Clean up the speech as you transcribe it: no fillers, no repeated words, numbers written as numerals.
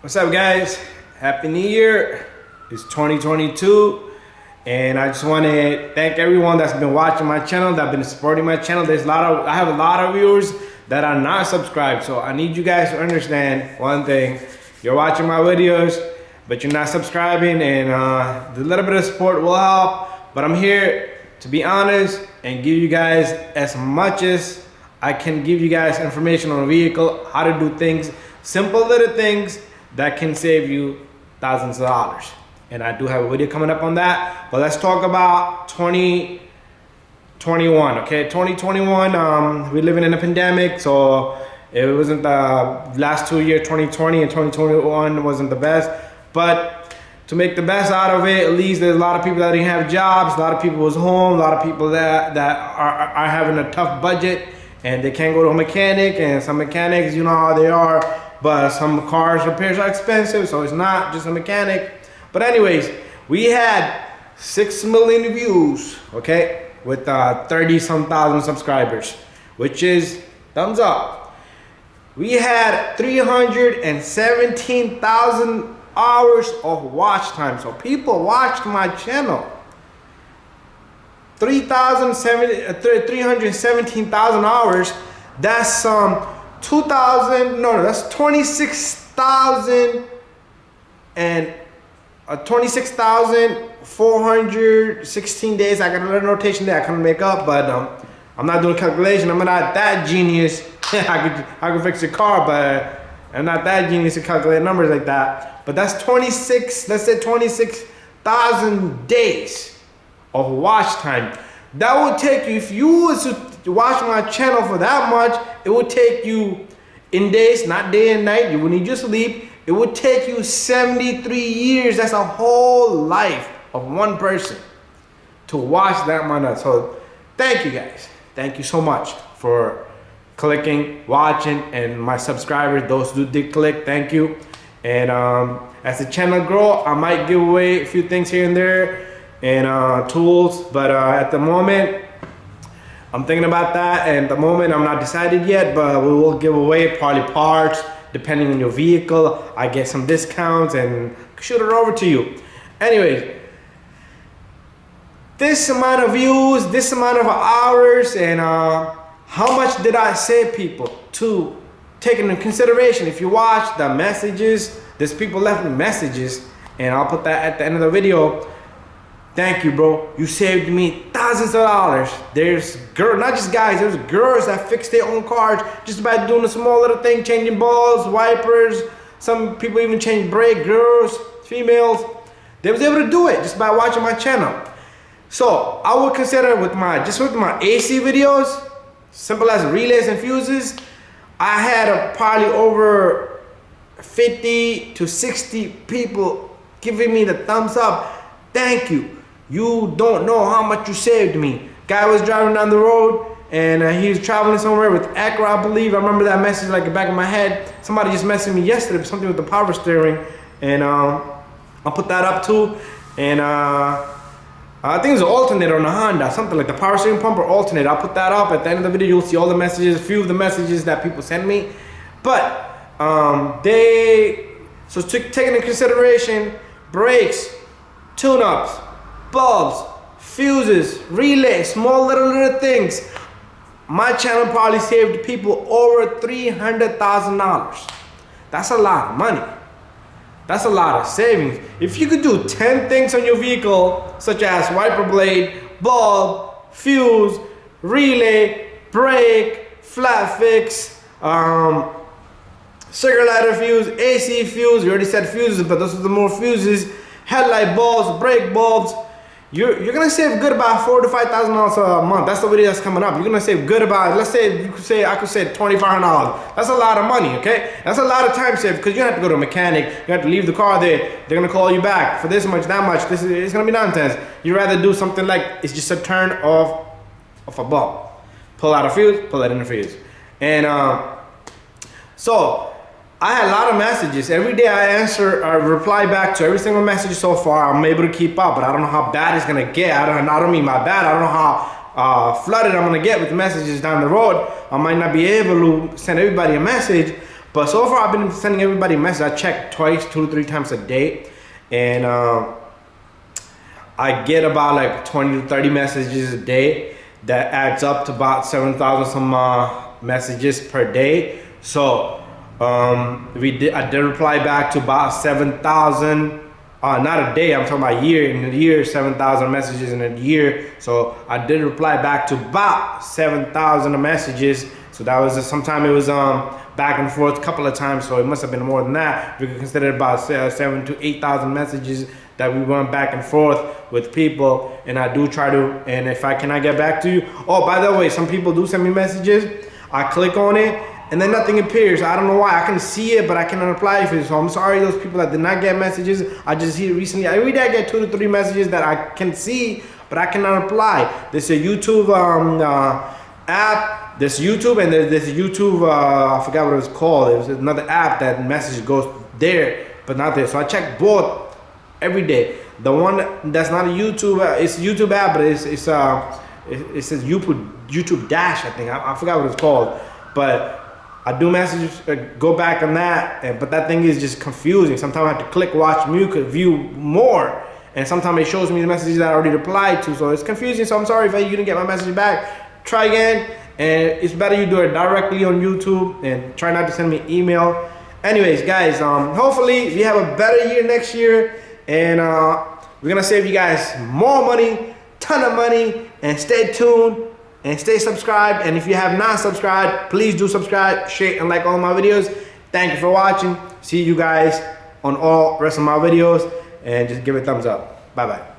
What's up, guys? Happy New Year. It's 2022 and I just want to thank everyone that's been watching my channel, that's been supporting my channel. I have a lot of viewers that are not subscribed, so I need you guys to understand one thing. You're watching my videos but you're not subscribing, and the little bit of support will help. But I'm here to be honest and give you guys as much as I can give you guys information on a vehicle, how to do things, simple little things that can save you thousands of dollars. And I do have a video coming up on that, but let's talk about 2021. Okay, 2021, we're living in a pandemic, so it wasn't the last 2 years, 2020 and 2021 wasn't the best, but to make the best out of it, at least there's a lot of people that didn't have jobs, a lot of people was home, a lot of people that are having a tough budget and they can't go to a mechanic, and some mechanics, you know how they are, but some cars repairs are expensive, so it's not just a mechanic. But anyways, we had 6 million views, okay, with 30-some thousand subscribers, which is thumbs up. We had 317,000 hours of watch time, so people watched my channel. 317,000 hours. That's 26,416 days. I got another notation there I couldn't make up, but I'm not doing calculation. I'm not that genius. I could fix your car, but I'm not that genius to calculate numbers like that. But that's 26,000 days of watch time. That would take you, if you was to watch my channel for that much, it would take you in days, not day and night. You wouldn't need your sleep. It would take you 73 years. That's a whole life of one person to watch that amount. So thank you guys. Thank you so much for clicking, watching, and my subscribers, those who did click, thank you. And as the channel grow, I might give away a few things here and there and tools, but at the moment I'm thinking about that, and at the moment I'm not decided yet, but we will give away probably parts depending on your vehicle. I get some discounts and shoot it over to you. Anyways, this amount of views, this amount of hours, and how much did I save people? To take into consideration, if you watch the messages, there's people left me messages, and I'll put that at the end of the video. Thank you, bro. You saved me thousands of dollars. There's girls, not just guys, there's girls that fix their own cars just by doing a small little thing, changing balls, wipers. Some people even change brake, girls, females. They was able to do it just by watching my channel. So I would consider with my AC videos, simple as relays and fuses, I had probably over 50 to 60 people giving me the thumbs up. Thank you. You don't know how much you saved me. Guy was driving down the road and he was traveling somewhere with Acura, I believe. I remember that message like the back of my head. Somebody just messaged me yesterday, something with the power steering, and I'll put that up too. And I think it's an alternator on a Honda, something like the power steering pump or alternator. I'll put that up at the end of the video. You'll see all the messages, a few of the messages that people send me. But taking into consideration brakes, tune-ups, bulbs, fuses, relays, small little things, my channel probably saved people over $300,000. That's a lot of money. That's a lot of savings. If you could do 10 things on your vehicle, such as wiper blade, bulb, fuse, relay, brake, flat fix, cigarette lighter fuse, AC fuse, we already said fuses, but those are the more fuses, headlight bulbs, brake bulbs, you're gonna save good about $4,000 to $5,000 a month. That's the video that's coming up. You're gonna save good about, let's say, I could say $2,500. That's a lot of money, okay? That's a lot of time saved, because you have to go to a mechanic, you have to leave the car there, they're gonna call you back for this much, that much, it's gonna be nonsense. You'd rather do something like, it's just a turn of a bulb. Pull out a fuse, pull that in the fuse. And so, I had a lot of messages. Every day I reply back to every single message so far. I'm able to keep up, but I don't know how bad it's gonna get. I don't mean by bad. I don't know how flooded I'm gonna get with messages down the road. I might not be able to send everybody a message, But so far, I've been sending everybody a message. I check twice, 2 to 3 times a day, and I get about like 20 to 30 messages a day. That adds up to about 7,000 some messages per day. So I did reply back to about 7,000. Not a day, I'm talking about a year. In a year, 7,000 messages in a year. So I did reply back to about 7,000 messages. So that was sometime it was back and forth a couple of times. So it must have been more than that. We could consider it about 7,000 to 8,000 messages that we went back and forth with people. And I do try to, and if I cannot get back to you. Oh, by the way, some people do send me messages. I click on it, and then nothing appears. I don't know why. I can see it, but I cannot reply for it. So I'm sorry, those people that did not get messages. I just see it recently. Every day I get 2 to 3 messages that I can see, but I cannot reply. There's a YouTube app. There's YouTube, and there's YouTube. I forgot what it was called. It was another app that message goes there, but not there. So I check both every day. The one that's not a YouTube, it's a YouTube app, but it says YouTube Dash, I think. I forgot what it's called, but I do messages, go back on that, but that thing is just confusing. Sometimes I have to click watch view more, and sometimes it shows me the messages that I already replied to, so it's confusing. So I'm sorry if you didn't get my message back. Try again, and it's better you do it directly on YouTube, and try not to send me email. Anyways, guys, hopefully we have a better year next year, and we're gonna save you guys more money, ton of money, and stay tuned and stay subscribed. And if you have not subscribed, please do subscribe, share, and like all my videos. Thank you for watching. See you guys on all rest of my videos, and just give it a thumbs up. Bye bye.